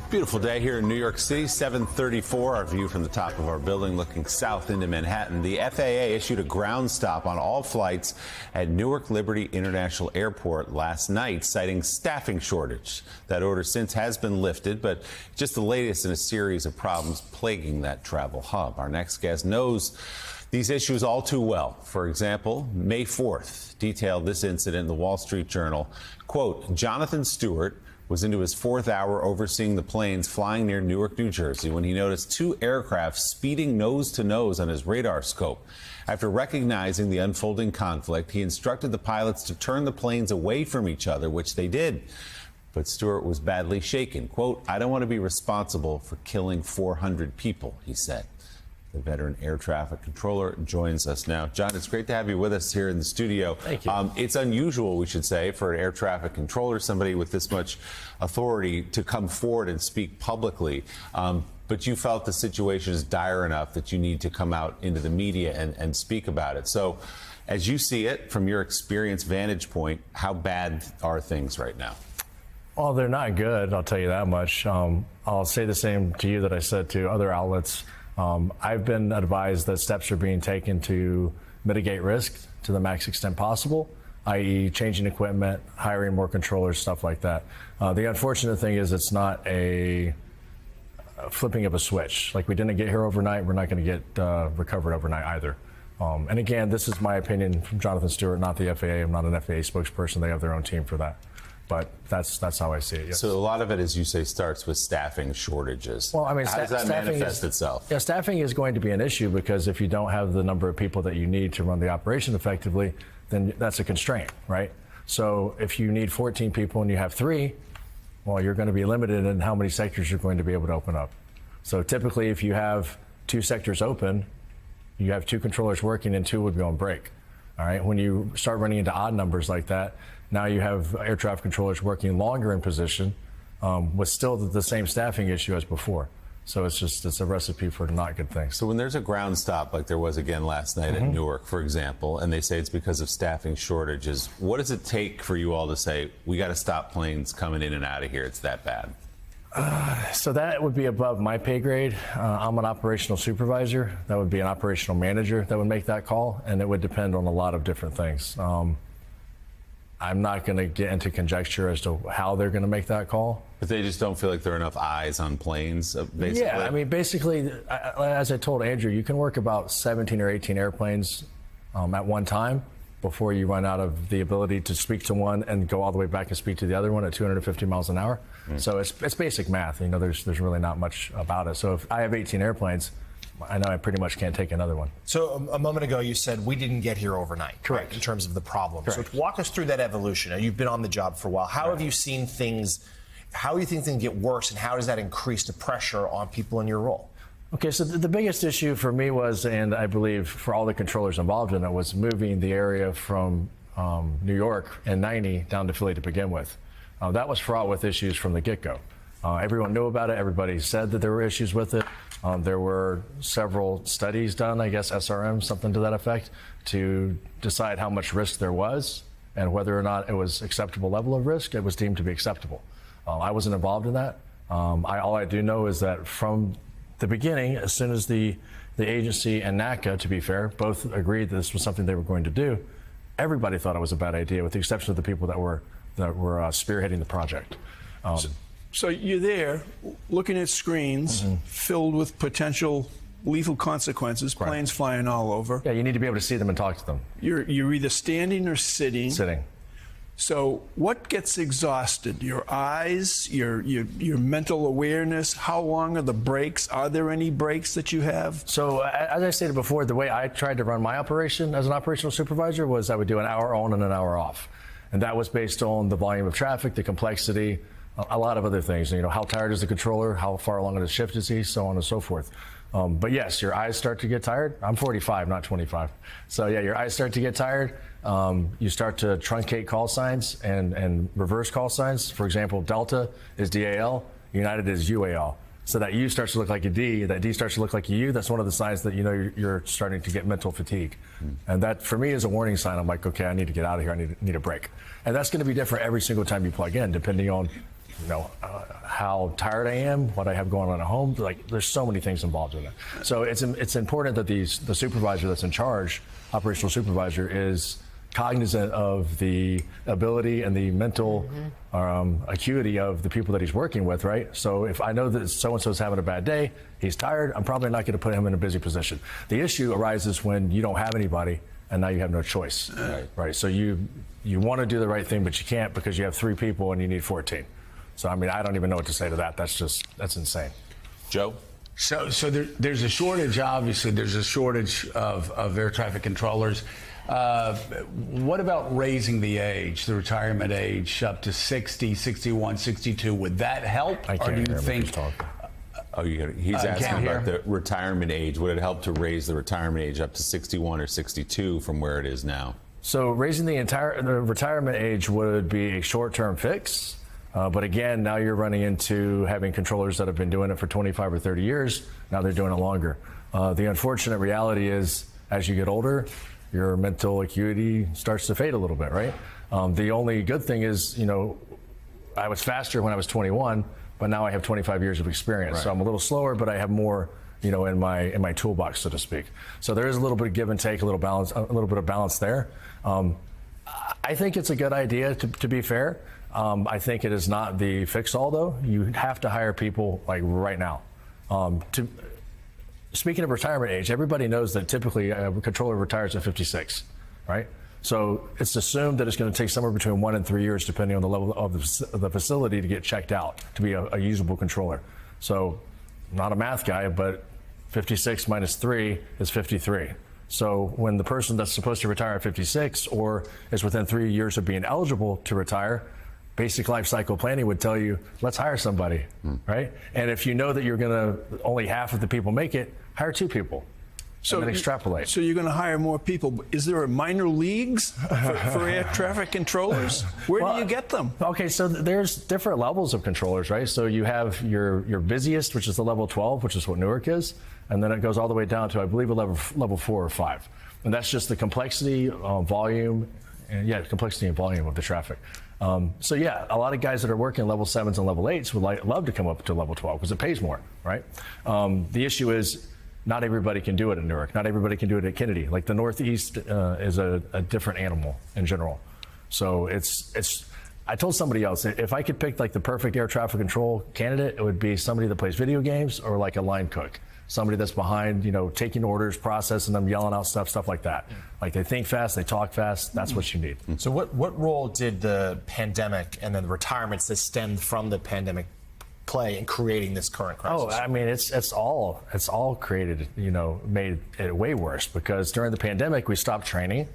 Beautiful day here in New York City, 7:34. Our view from the top of our building looking south into Manhattan. The FAA issued a ground stop on all flights at Newark Liberty International Airport last night, citing staffing shortage. That order since has been lifted, but just the latest in a series of problems plaguing that travel hub. Our next guest knows these issues all too well. For example, May 4th detailed this incident in the Wall Street Journal. Quote, Jonathan Stewart was into his fourth hour overseeing the planes flying near Newark, New Jersey, when he noticed two aircraft speeding nose to nose on his radar scope. After recognizing the unfolding conflict, he instructed the pilots to turn the planes away from each other, which they did. But Stewart was badly shaken. Quote, I don't want to be responsible for killing 400 people, he said. The veteran air traffic controller joins us now. John, it's great to have you with us here in the studio. Thank you. It's unusual, we should say, for an air traffic controller, somebody with this much authority, to come forward and speak publicly. But you felt the situation is dire enough that you need to come out into the media and speak about it. So as you see it, from your experience vantage point, how bad are things right now? Well, they're not good, I'll tell you that much. I'll say the same to you that I said to other outlets. I've been advised that steps are being taken to mitigate risk to the max extent possible, i.e. changing equipment, hiring more controllers, stuff like that. The unfortunate thing is it's not a flipping of a switch. Like, we didn't get here overnight, we're not going to get recovered overnight either. And again, this is my opinion from Jonathan Stewart, not the FAA. I'm not an FAA spokesperson. They have their own team for that. But that's how I see it. Yes. So a lot of it, as you say, starts with staffing shortages. Well, I mean, how does that manifest itself? Yeah, staffing is going to be an issue because if you don't have the number of people that you need to run the operation effectively, then that's a constraint, right? So if you need 14 people and you have 3, well, you're going to be limited in how many sectors you're going to be able to open up. So typically, if you have 2 sectors open, you have 2 controllers working and 2 would be on break. All right. When you start running into odd numbers like that, now you have air traffic controllers working longer in position with still the same staffing issue as before. So it's a recipe for not good things. So when there's a ground stop like there was again last night at Newark, for example, and they say it's because of staffing shortages, what does it take for you all to say, we got to stop planes coming in and out of here? It's that bad. So that would be above my pay grade. I'm an operational supervisor. That would be an operational manager that would make that call, and it would depend on a lot of different things. I'm not going to get into conjecture as to how they're going to make that call. But they just don't feel like there are enough eyes on planes, basically? Yeah, I mean, basically, as I told Andrew, you can work about 17 or 18 airplanes at one time before you run out of the ability to speak to one and go all the way back and speak to the other one at 250 miles an hour. So it's basic math. You know, there's really not much about it. So if I have 18 airplanes, I know I pretty much can't take another one. So a moment ago you said we didn't get here overnight. Correct. Right, in terms of the problem. Correct. So walk us through that evolution. Now, you've been on the job for a while. How have you seen things, how do you think things get worse, and how does that increase the pressure on people in your role? Okay, so the biggest issue for me was, and I believe for all the controllers involved in it, was moving the area from New York and 90 down to Philly to begin with. That was fraught with issues from the get-go. Everyone knew about it. Everybody said that there were issues with it. There were several studies done, I guess SRM, something to that effect, to decide how much risk there was and whether or not it was acceptable level of risk. It was deemed to be acceptable. I wasn't involved in that. All I do know is that from the beginning, as soon as the agency and NACA, to be fair, both agreed that this was something they were going to do, everybody thought it was a bad idea, with the exception of the people that were spearheading the project. So you're there looking at screens filled with potential lethal consequences, planes flying all over. Yeah, you need to be able to see them and talk to them. You're either standing or sitting. Sitting. So what gets exhausted? Your eyes, your mental awareness? How long are the breaks? Are there any breaks that you have? So as I stated before, the way I tried to run my operation as an operational supervisor was I would do an hour on and an hour off. And that was based on the volume of traffic, the complexity, a lot of other things. You know, how tired is the controller? How far along in the shift is he? So on and so forth. But yes, your eyes start to get tired. I'm 45, not 25. So yeah, your eyes start to get tired. You start to truncate call signs and reverse call signs. For example, Delta is DAL, United is UAL. So that U starts to look like a D, that D starts to look like a U. That's one of the signs that you know you're starting to get mental fatigue. And that, for me, is a warning sign. I'm like, okay, I need to get out of here. I need a break. And that's going to be different every single time you plug in, depending on how tired I am, what I have going on at home. Like, there's so many things involved in it. So it's important that the supervisor that's in charge, operational supervisor, is cognizant of the ability and the mental acuity of the people that he's working with, right? So if I know that so-and-so is having a bad day, he's tired, I'm probably not going to put him in a busy position. The issue arises when you don't have anybody and now you have no choice, right? So you want to do the right thing, but you can't because you have 3 people and you need 14. So, I mean, I don't even know what to say to that. That's insane. Joe? So there's a shortage, obviously, there's a shortage of air traffic controllers. What about raising the age, the retirement age, up to 60, 61, 62? Would that help? I can't or do you hear him think? he's talking. Oh, he's asking can't about hear. the retirement age. Would it help to raise the retirement age up to 61 or 62 from where it is now? So raising the retirement age would be a short-term fix. But again, now you're running into having controllers that have been doing it for 25 or 30 years. Now they're doing it longer. The unfortunate reality is, as you get older, your mental acuity starts to fade a little bit, right? The only good thing is, I was faster when I was 21, but now I have 25 years of experience. Right. So I'm a little slower, but I have more, in my toolbox, so to speak. So there is a little bit of give and take, a little bit of balance there. I think it's a good idea, to be fair. I think it is not the fix-all, though. You have to hire people like right now. Speaking of retirement age, everybody knows that typically a controller retires at 56, right? So it's assumed that it's going to take somewhere between 1 and 3 years, depending on the level of the facility, to get checked out to be a usable controller. So, not a math guy, but 56 minus 3 is 53. So when the person that's supposed to retire at 56 or is within 3 years of being eligible to retire, basic life cycle planning would tell you, let's hire somebody, right? And if you know that you're going to only half of the people make it, hire 2 people. So then extrapolate. So you're going to hire more people. Is there a minor leagues for air traffic controllers? Where do you get them? Okay, so there's different levels of controllers, right? So you have your busiest, which is the level 12, which is what Newark is, and then it goes all the way down to, I believe, a level 4 or 5. And that's just the complexity, volume, complexity and volume of the traffic. So yeah, a lot of guys that are working level 7s and level 8s would love to come up to level 12 because it pays more, right? The issue is not everybody can do it at Newark. Not everybody can do it at Kennedy. Like the Northeast is a different animal in general. So I told somebody else, if I could pick like the perfect air traffic control candidate, it would be somebody that plays video games or like a line cook. Somebody that's behind, taking orders, processing them, yelling out stuff like that. Like they think fast, they talk fast. That's what you need. So what role did the pandemic and then the retirements that stemmed from the pandemic play in creating this current crisis? Oh, I mean, it's all created, made it way worse because during the pandemic, we stopped training.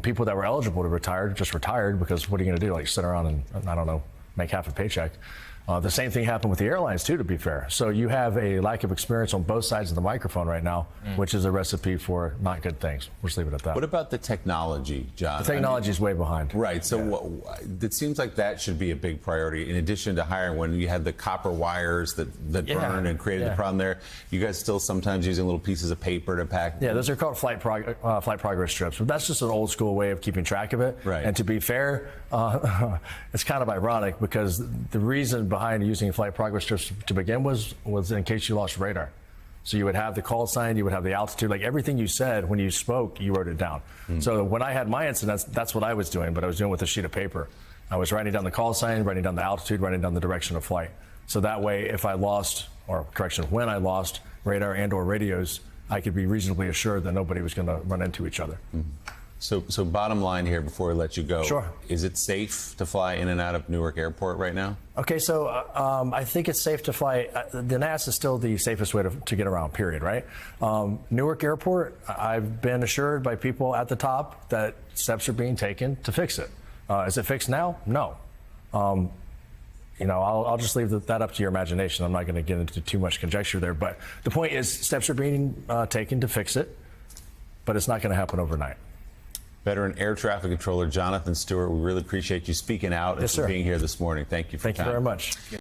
People that were eligible to retire just retired because what are you going to do? Like sit around and, I don't know, make half a paycheck. The same thing happened with the airlines, too, to be fair. So you have a lack of experience on both sides of the microphone right now, which is a recipe for not good things. We'll just leave it at that. What about the technology, John? The technology is way behind. Right. So it seems like that should be a big priority in addition to hiring. When you had the copper wires that burned and created the problem there, you guys still sometimes using little pieces of paper to pack? Yeah, those are called flight progress strips. But that's just an old school way of keeping track of it. Right. And to be fair, it's kind of ironic because the reason behind using flight progress strips to begin was in case you lost radar. So you would have the call sign, you would have the altitude, like everything you said when you spoke, you wrote it down. So when I had my incidents, that's what I was doing, but I was doing it with a sheet of paper. I was writing down the call sign, writing down the altitude, writing down the direction of flight. So that way, if I lost, when I lost radar and or radios, I could be reasonably assured that nobody was going to run into each other. So bottom line here before we let you go. Sure. Is it safe to fly in and out of Newark Airport right now? Okay, so I think it's safe to fly. The NAS is still the safest way to get around, period, right? Newark Airport, I've been assured by people at the top that steps are being taken to fix it. Is it fixed now? No. I'll just leave that up to your imagination. I'm not going to get into too much conjecture there. But the point is steps are being taken to fix it, but it's not going to happen overnight. Veteran air traffic controller Jonathan Stewart, we really appreciate you speaking out and for being here this morning. Thank you for your time. Thank you very much.